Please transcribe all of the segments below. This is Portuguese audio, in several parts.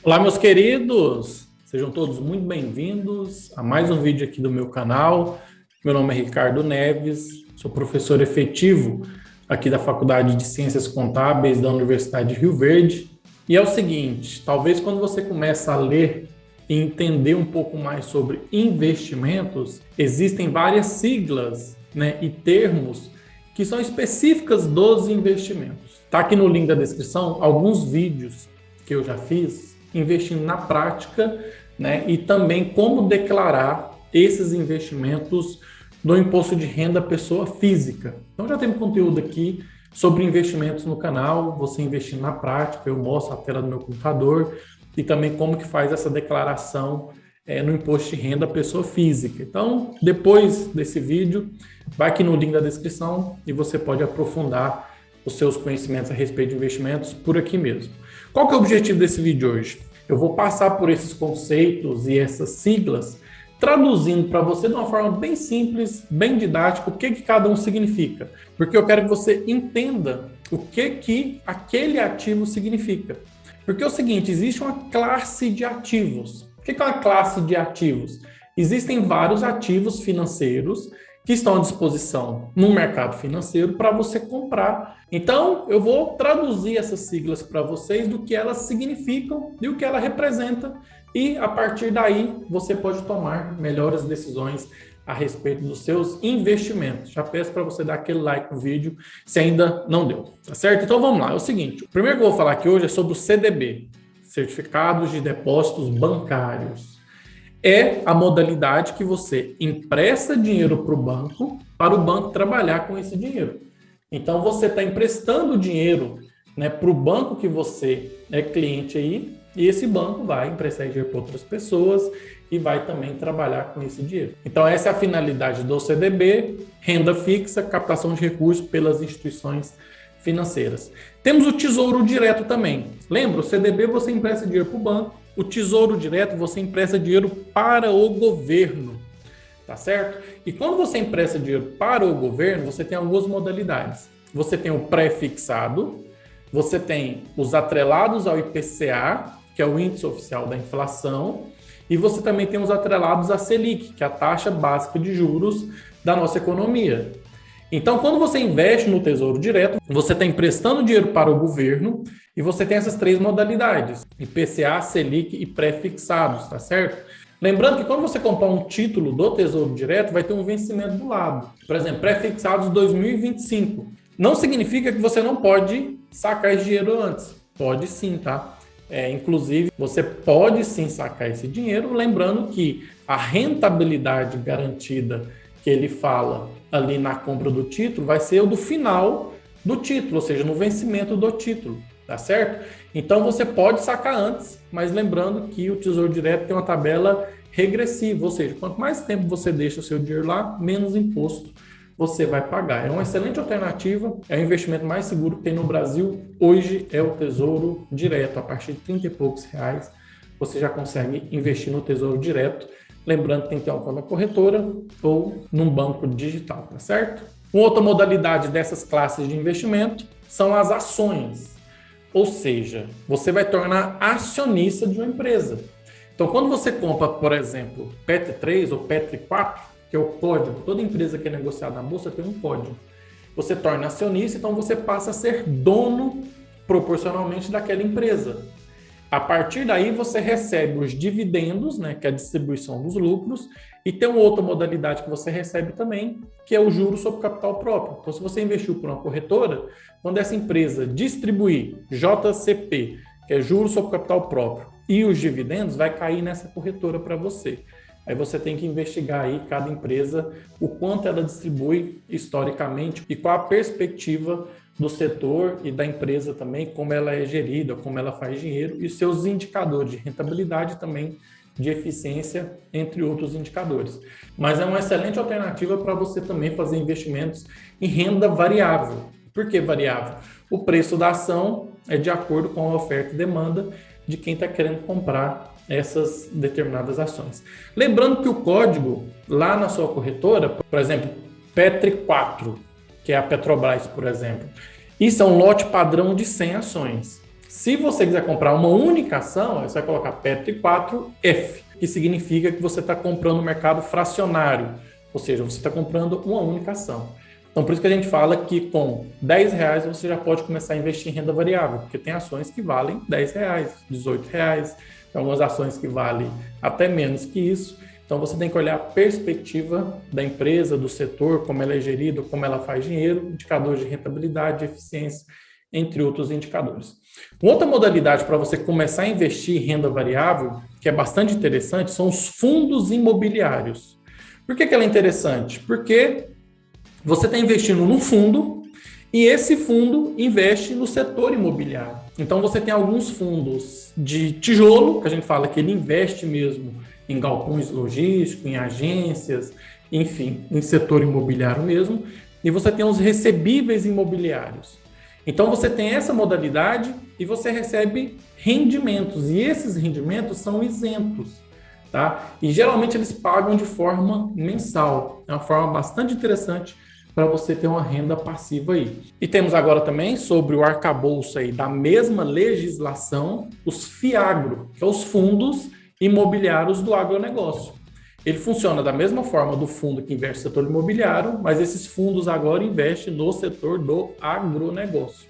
Olá, meus queridos! Sejam todos muito bem-vindos a mais um vídeo aqui do meu canal. Meu nome é Ricardo Neves, sou professor efetivo aqui da Faculdade de Ciências Contábeis da Universidade de Rio Verde. E é o seguinte, talvez quando você começa a ler e entender um pouco mais sobre investimentos, existem várias siglas, e termos que são específicas dos investimentos. Está aqui no link da descrição alguns vídeos que eu já fiz investindo na prática, e também como declarar esses investimentos do imposto de renda pessoa física. Então já tem conteúdo aqui sobre investimentos no canal, você investindo na prática, eu mostro a tela do meu computador e também como que faz essa declaração no imposto de renda pessoa física. Então, depois desse vídeo, vai aqui no link da descrição e você pode aprofundar os seus conhecimentos a respeito de investimentos por aqui mesmo. Qual que é o objetivo desse vídeo hoje? Eu vou passar por esses conceitos e essas siglas, traduzindo para você de uma forma bem simples, bem didática, o que cada um significa. Porque eu quero que você entenda o que aquele ativo significa. Porque é o seguinte, existe uma classe de ativos. O que é uma classe de ativos? Existem vários ativos financeiros que estão à disposição no mercado financeiro para você comprar. Então, eu vou traduzir essas siglas para vocês do que elas significam e o que ela representa, e a partir daí você pode tomar melhores decisões a respeito dos seus investimentos. Já peço para você dar aquele like no vídeo se ainda não deu, tá certo? Então vamos lá, é o seguinte, o primeiro que eu vou falar aqui hoje é sobre o CDB, Certificados de Depósitos Bancários. É a modalidade que você empresta dinheiro para o banco trabalhar com esse dinheiro. Então, você está emprestando dinheiro para o banco que você é cliente aí, e esse banco vai emprestar dinheiro para outras pessoas e vai também trabalhar com esse dinheiro. Então, essa é a finalidade do CDB, renda fixa, captação de recursos pelas instituições financeiras. Temos o Tesouro Direto também. Lembra, o CDB você empresta dinheiro para o banco, o Tesouro Direto você empresta dinheiro para o governo, tá certo? E quando você empresta dinheiro para o governo, você tem algumas modalidades. Você tem o pré-fixado, você tem os atrelados ao IPCA, que é o índice oficial da inflação, e você também tem os atrelados à Selic, que é a taxa básica de juros da nossa economia. Então, quando você investe no Tesouro Direto, você está emprestando dinheiro para o governo e você tem essas três modalidades, IPCA, Selic e pré-fixados, tá certo? Lembrando que quando você comprar um título do Tesouro Direto, vai ter um vencimento do lado. Por exemplo, pré-fixados 2025. Não significa que você não pode sacar esse dinheiro antes. Pode sim, tá? Inclusive, você pode sim sacar esse dinheiro, lembrando que a rentabilidade garantida que ele fala ali na compra do título vai ser o do final do título, ou seja, no vencimento do título, tá certo? Então você pode sacar antes, mas lembrando que o Tesouro Direto tem uma tabela regressiva, ou seja, quanto mais tempo você deixa o seu dinheiro lá, menos imposto você vai pagar. É uma excelente alternativa, é o investimento mais seguro que tem no Brasil hoje, é o Tesouro Direto. A partir de 30 e poucos reais você já consegue investir no Tesouro Direto. Lembrando que tem que ter uma conta corretora ou num banco digital, tá certo? Uma outra modalidade dessas classes de investimento são as ações. Ou seja, você vai tornar acionista de uma empresa. Então, quando você compra, por exemplo, PT3 ou PT4, que é o código, toda empresa que é negociada na bolsa tem um código. Você torna acionista, então você passa a ser dono proporcionalmente daquela empresa. A partir daí, você recebe os dividendos, que é a distribuição dos lucros, e tem uma outra modalidade que você recebe também, que é o juro sobre capital próprio. Então, se você investiu por uma corretora, quando essa empresa distribuir JCP, que é juro sobre capital próprio, e os dividendos, vai cair nessa corretora para você. Aí você tem que investigar aí cada empresa, o quanto ela distribui historicamente e qual a perspectiva do setor e da empresa também, como ela é gerida, como ela faz dinheiro e seus indicadores de rentabilidade também, de eficiência, entre outros indicadores. Mas é uma excelente alternativa para você também fazer investimentos em renda variável. Por que variável? O preço da ação é de acordo com a oferta e demanda de quem está querendo comprar essas determinadas ações. Lembrando que o código lá na sua corretora, por exemplo, Petri4, que é a Petrobras, por exemplo, isso é um lote padrão de 100 ações. Se você quiser comprar uma única ação, você vai colocar Petri 4F, que significa que você está comprando no mercado fracionário, ou seja, você está comprando uma única ação. Então, por isso que a gente fala que com R$10 você já pode começar a investir em renda variável, porque tem ações que valem R$10, R$18, tem algumas ações que valem até menos que isso. Então, você tem que olhar a perspectiva da empresa, do setor, como ela é gerida, como ela faz dinheiro, indicadores de rentabilidade, de eficiência, entre outros indicadores. Outra modalidade para você começar a investir em renda variável, que é bastante interessante, são os fundos imobiliários. Por que ela é interessante? Porque você está investindo num fundo e esse fundo investe no setor imobiliário. Então, você tem alguns fundos de tijolo, que a gente fala que ele investe mesmo em galpões logísticos, em agências, enfim, em setor imobiliário mesmo. E você tem os recebíveis imobiliários. Então, você tem essa modalidade e você recebe rendimentos. E esses rendimentos são isentos, tá? E geralmente eles pagam de forma mensal. É uma forma bastante interessante para você ter uma renda passiva aí. E temos agora também sobre o arcabouço aí da mesma legislação, os FIAGRO, que são os fundos imobiliários do agronegócio. Ele funciona da mesma forma do fundo que investe no setor imobiliário, mas esses fundos agora investem no setor do agronegócio.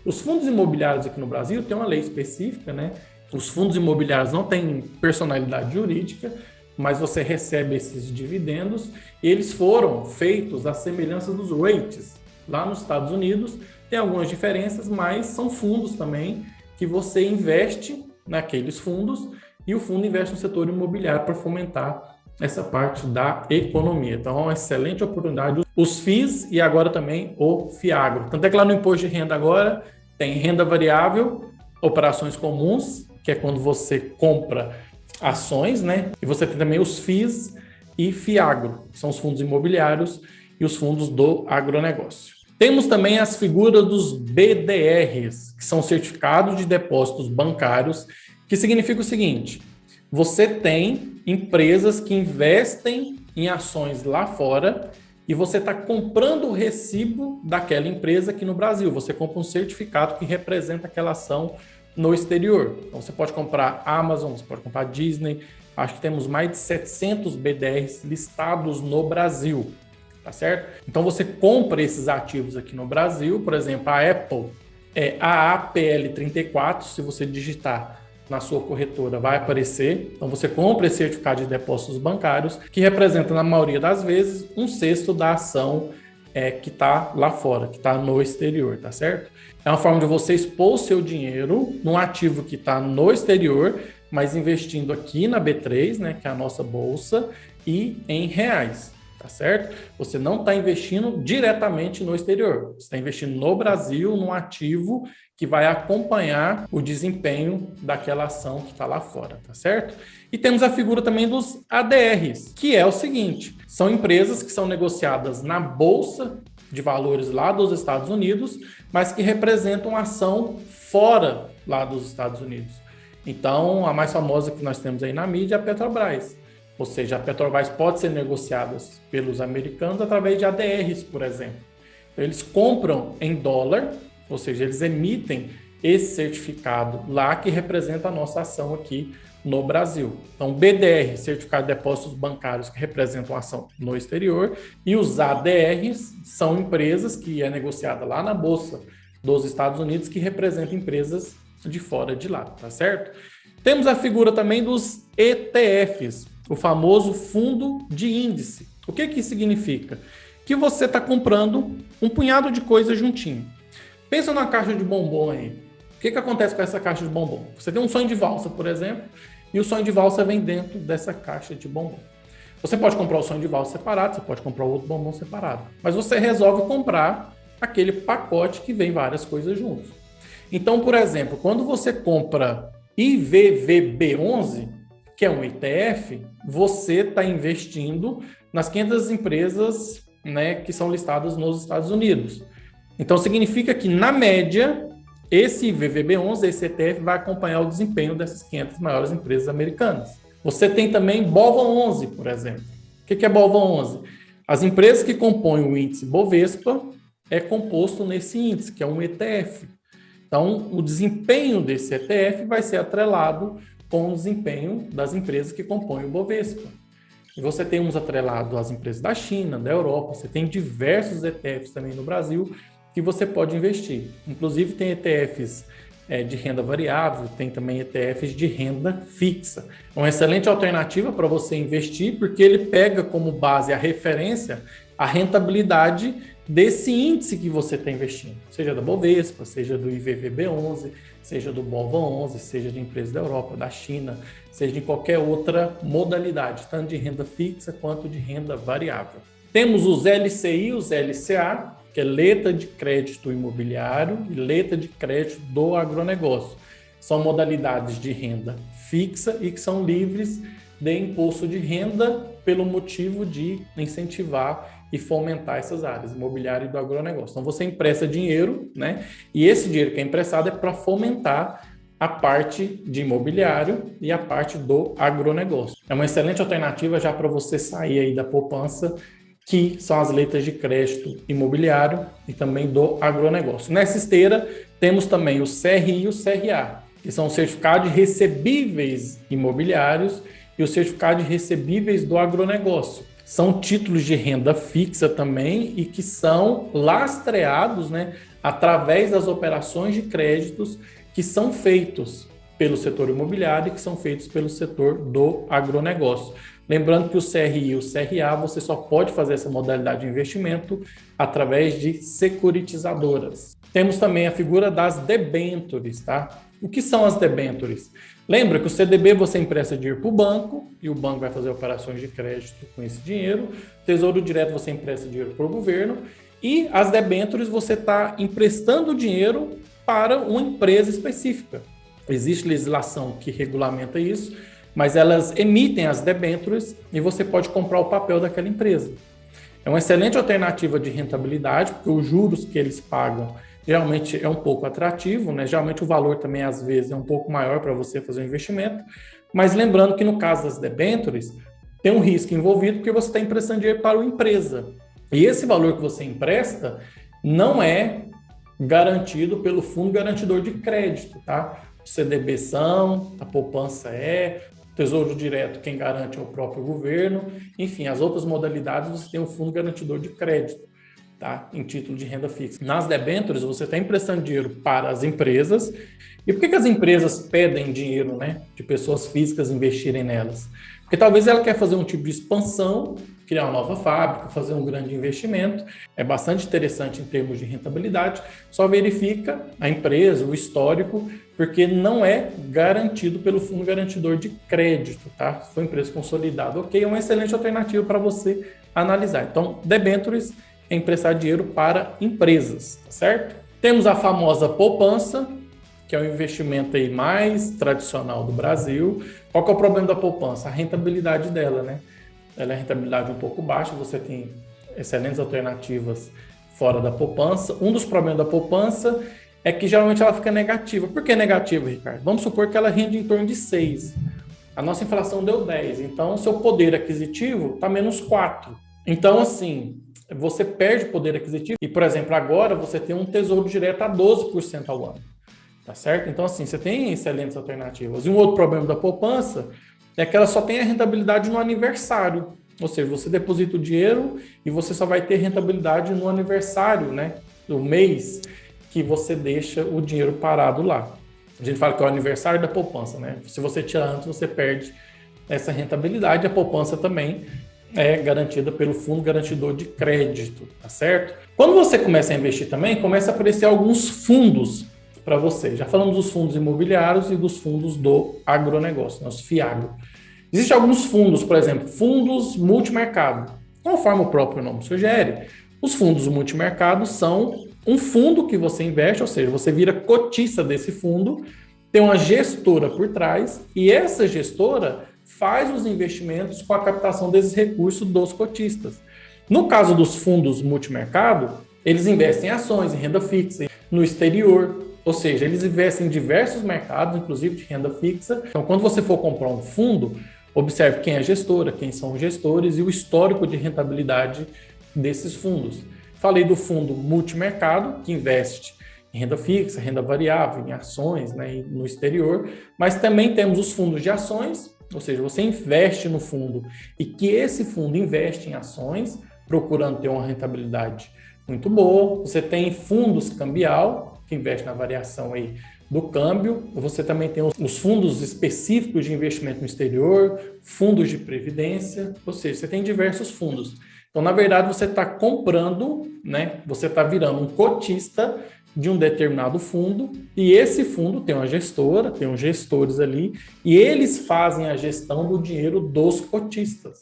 Os fundos imobiliários aqui no Brasil têm uma lei específica, né? Os fundos imobiliários não têm personalidade jurídica, mas você recebe esses dividendos e eles foram feitos à semelhança dos REITs. Lá nos Estados Unidos tem algumas diferenças, mas são fundos também que você investe naqueles fundos e o fundo investe no setor imobiliário para fomentar essa parte da economia. Então, é uma excelente oportunidade. Os FIIs e agora também o FIAGRO. Tanto é que lá no imposto de renda agora tem renda variável, operações comuns, que é quando você compra ações, né? E você tem também os FIIs e FIAGRO, que são os fundos imobiliários e os fundos do agronegócio. Temos também as figuras dos BDRs, que são certificados de depósitos bancários, que significa o seguinte: você tem empresas que investem em ações lá fora e você está comprando o recibo daquela empresa aqui no Brasil. Você compra um certificado que representa aquela ação no exterior. Então, você pode comprar Amazon, você pode comprar Disney. Acho que temos mais de 700 BDRs listados no Brasil, tá certo? Então, você compra esses ativos aqui no Brasil. Por exemplo, a Apple é AAPL34. Se você digitar na sua corretora, vai aparecer. Então, você compra esse certificado de depósitos bancários, que representa, na maioria das vezes, 1/6 da ação que está lá fora, que está no exterior, tá certo? É uma forma de você expor o seu dinheiro num ativo que está no exterior, mas investindo aqui na B3, né, que é a nossa bolsa, e em reais, tá certo? Você não está investindo diretamente no exterior, você está investindo no Brasil, num ativo que vai acompanhar o desempenho daquela ação que está lá fora, tá certo? E temos a figura também dos ADRs, que é o seguinte: são empresas que são negociadas na Bolsa de Valores lá dos Estados Unidos, mas que representam ação fora lá dos Estados Unidos. Então, a mais famosa que nós temos aí na mídia é a Petrobras. Ou seja, a Petrobras pode ser negociada pelos americanos através de ADRs, por exemplo. Então, eles compram em dólar, ou seja, eles emitem esse certificado lá que representa a nossa ação aqui no Brasil. Então, BDR, Certificado de Depósitos Bancários, que representam a ação no exterior, e os ADRs são empresas que é negociada lá na Bolsa dos Estados Unidos, que representam empresas de fora de lá, tá certo? Temos a figura também dos ETFs, o famoso fundo de índice. O que isso significa? Que você está comprando um punhado de coisas juntinho. Pensa numa caixa de bombom aí. O que acontece com essa caixa de bombom? Você tem um sonho de valsa, por exemplo, e o sonho de valsa vem dentro dessa caixa de bombom. Você pode comprar o sonho de valsa separado, você pode comprar o outro bombom separado, mas você resolve comprar aquele pacote que vem várias coisas juntos. Então, por exemplo, quando você compra IVVB11, que é um ETF, você está investindo nas 500 empresas, né, que são listadas nos Estados Unidos. Então, significa que, na média, esse VVB11, esse ETF, vai acompanhar o desempenho dessas 500 maiores empresas americanas. Você tem também BOVA11, por exemplo. O que é BOVA11? As empresas que compõem o índice Bovespa é composto nesse índice, que é um ETF. Então, o desempenho desse ETF vai ser atrelado com o desempenho das empresas que compõem o Bovespa. E você tem uns atrelados às empresas da China, da Europa, você tem diversos ETFs também no Brasil que você pode investir. Inclusive, tem ETFs de renda variável, tem também ETFs de renda fixa. É uma excelente alternativa para você investir, porque ele pega como base a referência a rentabilidade desse índice que você está investindo, seja da Bovespa, seja do IVVB11, seja do BOVA11, seja de empresas da Europa, da China, seja de qualquer outra modalidade, tanto de renda fixa quanto de renda variável. Temos os LCI e os LCA, que é letra de crédito imobiliário e letra de crédito do agronegócio. São modalidades de renda fixa e que são livres de imposto de renda pelo motivo de incentivar e fomentar essas áreas, imobiliário e do agronegócio. Então, você empresta dinheiro, né? E esse dinheiro que é emprestado é para fomentar a parte de imobiliário e a parte do agronegócio. É uma excelente alternativa já para você sair aí da poupança, que são as letras de crédito imobiliário e também do agronegócio. Nessa esteira, temos também o CRI e o CRA, que são os certificados de recebíveis imobiliários e o certificado de recebíveis do agronegócio. São títulos de renda fixa também e que são lastreados, né, através das operações de créditos que são feitos pelo setor imobiliário e que são feitos pelo setor do agronegócio. Lembrando que o CRI e o CRA, você só pode fazer essa modalidade de investimento através de securitizadoras. Temos também a figura das debêntures, tá? O que são as debêntures? Lembra que o CDB você empresta dinheiro para o banco e o banco vai fazer operações de crédito com esse dinheiro. Tesouro Direto você empresta dinheiro para o governo e as debêntures você está emprestando dinheiro para uma empresa específica. Existe legislação que regulamenta isso, mas elas emitem as debêntures e você pode comprar o papel daquela empresa. É uma excelente alternativa de rentabilidade, porque os juros que eles pagam geralmente é um pouco atrativo, né? Geralmente o valor também, às vezes, é um pouco maior para você fazer um investimento, mas lembrando que no caso das debêntures, tem um risco envolvido, porque você está emprestando dinheiro para uma empresa. E esse valor que você empresta não é garantido pelo Fundo Garantidor de Crédito, tá? O CDB são, a poupança é, o Tesouro Direto quem garante é o próprio governo, enfim, as outras modalidades você tem o Fundo Garantidor de Crédito, tá? Em título de renda fixa. Nas debêntures você está emprestando dinheiro para as empresas. E por que as empresas pedem dinheiro, né, de pessoas físicas investirem nelas? Porque talvez ela quer fazer um tipo de expansão, criar uma nova fábrica, fazer um grande investimento. É bastante interessante em termos de rentabilidade, só verifica a empresa, o histórico, porque não é garantido pelo Fundo Garantidor de Crédito, tá? Se for empresa consolidada, ok, é uma excelente alternativa para você analisar. Então, debêntures é emprestar dinheiro para empresas, tá certo? Temos a famosa poupança, que é o investimento aí mais tradicional do Brasil. Qual que é o problema da poupança? A rentabilidade dela, né? Ela é rentabilidade um pouco baixa, você tem excelentes alternativas fora da poupança. Um dos problemas da poupança é que geralmente ela fica negativa. Por que negativa, Ricardo? Vamos supor que ela rende em torno de 6. A nossa inflação deu 10, então o seu poder aquisitivo está menos 4. Então, assim, você perde poder aquisitivo. E, por exemplo, agora você tem um tesouro direto a 12% ao ano. Tá certo? Então, assim, você tem excelentes alternativas. E um outro problema da poupança é que ela só tem a rentabilidade no aniversário. Ou seja, você deposita o dinheiro e você só vai ter rentabilidade no aniversário, né? Do mês que você deixa o dinheiro parado lá. A gente fala que é o aniversário da poupança, né? Se você tira antes, você perde essa rentabilidade. A poupança também é garantida pelo Fundo Garantidor de Crédito, tá certo? Quando você começa a investir também, começa a aparecer alguns fundos para você. Já falamos dos fundos imobiliários e dos fundos do agronegócio, os FIAGRO. Existem alguns fundos, por exemplo, fundos multimercado. Conforme o próprio nome sugere, os fundos multimercado são um fundo que você investe, ou seja, você vira cotista desse fundo, tem uma gestora por trás e essa gestora faz os investimentos com a captação desses recursos dos cotistas. No caso dos fundos multimercado, eles investem em ações, em renda fixa, no exterior, ou seja, eles investem em diversos mercados, inclusive de renda fixa. Então, quando você for comprar um fundo, observe quem é a gestora, quem são os gestores e o histórico de rentabilidade desses fundos. Falei do fundo multimercado, que investe em renda fixa, renda variável, em ações, né, no exterior, mas também temos os fundos de ações, ou seja, você investe no fundo e que esse fundo investe em ações, procurando ter uma rentabilidade muito boa. Você tem fundos cambial, que investe na variação aí do câmbio. Você também tem os fundos específicos de investimento no exterior, fundos de previdência, ou seja, você tem diversos fundos. Então, na verdade, você está comprando, né? Você está virando um cotista de um determinado fundo, e esse fundo tem uma gestora, tem uns gestores ali, e eles fazem a gestão do dinheiro dos cotistas.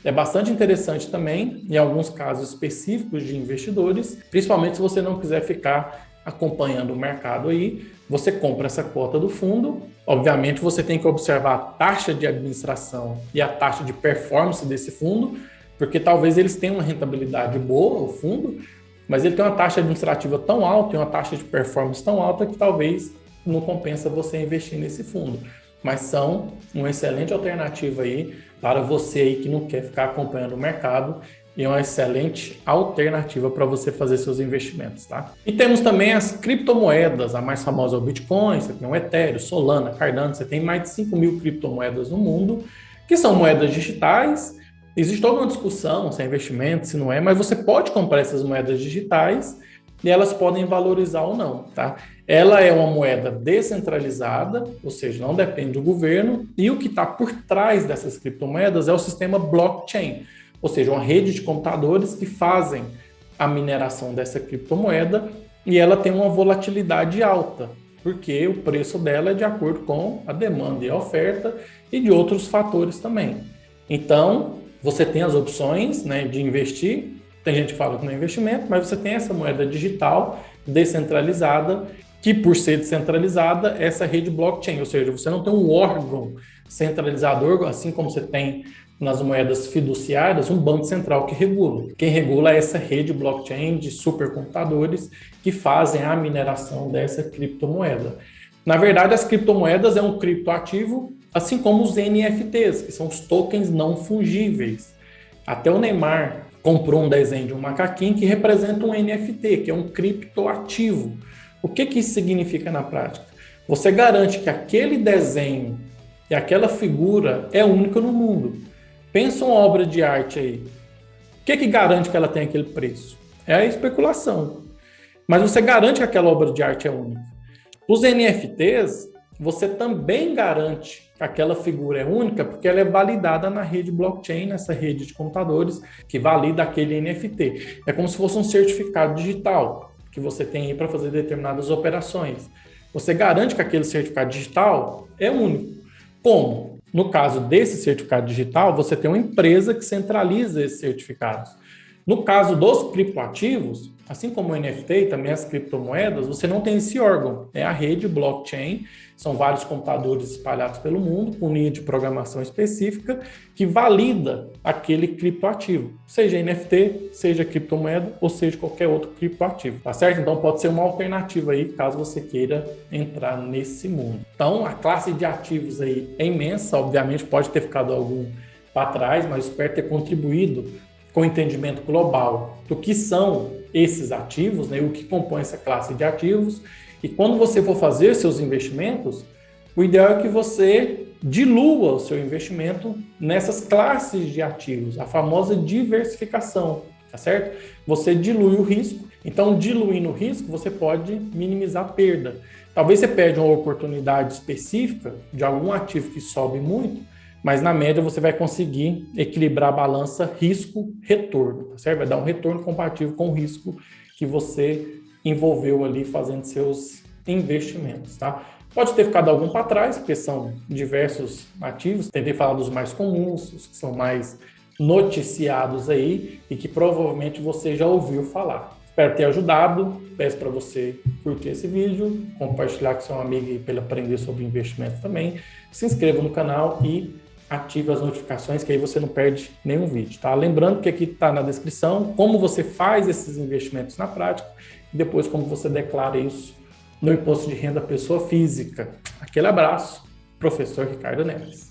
É bastante interessante também, em alguns casos específicos de investidores, principalmente se você não quiser ficar acompanhando o mercado aí, você compra essa cota do fundo. Obviamente, você tem que observar a taxa de administração e a taxa de performance desse fundo, porque talvez eles tenham uma rentabilidade boa, o fundo, mas ele tem uma taxa administrativa tão alta e uma taxa de performance tão alta que talvez não compensa você investir nesse fundo. Mas são uma excelente alternativa aí para você aí que não quer ficar acompanhando o mercado, e é uma excelente alternativa para você fazer seus investimentos, tá? E temos também as criptomoedas, a mais famosa é o Bitcoin, você tem o Ethereum, Solana, Cardano, você tem mais de 5.000 criptomoedas no mundo, que são moedas digitais. Existe toda uma discussão se é investimento, se não é, mas você pode comprar essas moedas digitais e elas podem valorizar ou não, tá? Ela é uma moeda descentralizada, ou seja, não depende do governo, e o que está por trás dessas criptomoedas é o sistema blockchain, ou seja, uma rede de computadores que fazem a mineração dessa criptomoeda, e ela tem uma volatilidade alta, porque o preço dela é de acordo com a demanda e a oferta e de outros fatores também. Então, você tem as opções, né, de investir. Tem gente que fala que não é investimento, mas você tem essa moeda digital descentralizada, que por ser descentralizada, essa rede blockchain, ou seja, você não tem um órgão centralizador, assim como você tem nas moedas fiduciárias, um banco central que regula. Quem regula é essa rede blockchain de supercomputadores que fazem a mineração dessa criptomoeda. Na verdade, as criptomoedas é um criptoativo, assim como os NFTs, que são os tokens não fungíveis. Até o Neymar comprou um desenho de um macaquinho que representa um NFT, que é um criptoativo. O que isso significa na prática? Você garante que aquele desenho e aquela figura é única no mundo. Pensa uma obra de arte aí. O que garante que ela tem aquele preço? É a especulação. Mas você garante que aquela obra de arte é única. Os NFTs, você também garante que aquela figura é única porque ela é validada na rede blockchain, nessa rede de computadores que valida aquele NFT. É como se fosse um certificado digital que você tem aí para fazer determinadas operações. Você garante que aquele certificado digital é único. Como? No caso desse certificado digital, você tem uma empresa que centraliza esses certificados. No caso dos criptoativos, assim como o NFT e também as criptomoedas, você não tem esse órgão. É a rede blockchain, são vários computadores espalhados pelo mundo, com linha de programação específica, que valida aquele criptoativo, seja NFT, seja criptomoeda, ou seja qualquer outro criptoativo, tá certo? Então pode ser uma alternativa aí, caso você queira entrar nesse mundo. Então a classe de ativos aí é imensa, obviamente pode ter ficado algum para trás, mas espero ter contribuído com o entendimento global do que são esses ativos, né, o que compõe essa classe de ativos. E quando você for fazer seus investimentos, o ideal é que você dilua o seu investimento nessas classes de ativos, a famosa diversificação, tá certo? Você dilui o risco. Então, diluindo o risco, você pode minimizar a perda. Talvez você perde uma oportunidade específica de algum ativo que sobe muito, mas na média você vai conseguir equilibrar a balança risco-retorno, tá certo? Vai dar um retorno compatível com o risco que você envolveu ali fazendo seus investimentos, tá? Pode ter ficado algum para trás, porque são diversos ativos. Tentei falar dos mais comuns, os que são mais noticiados aí e que provavelmente você já ouviu falar. Espero ter ajudado. Peço para você curtir esse vídeo, compartilhar com seu amigo para ele aprender sobre investimentos também. Se inscreva no canal e ative as notificações, que aí você não perde nenhum vídeo, tá? Lembrando que aqui está na descrição como você faz esses investimentos na prática e depois como você declara isso no imposto de renda pessoa física. Aquele abraço, professor Ricardo Neves.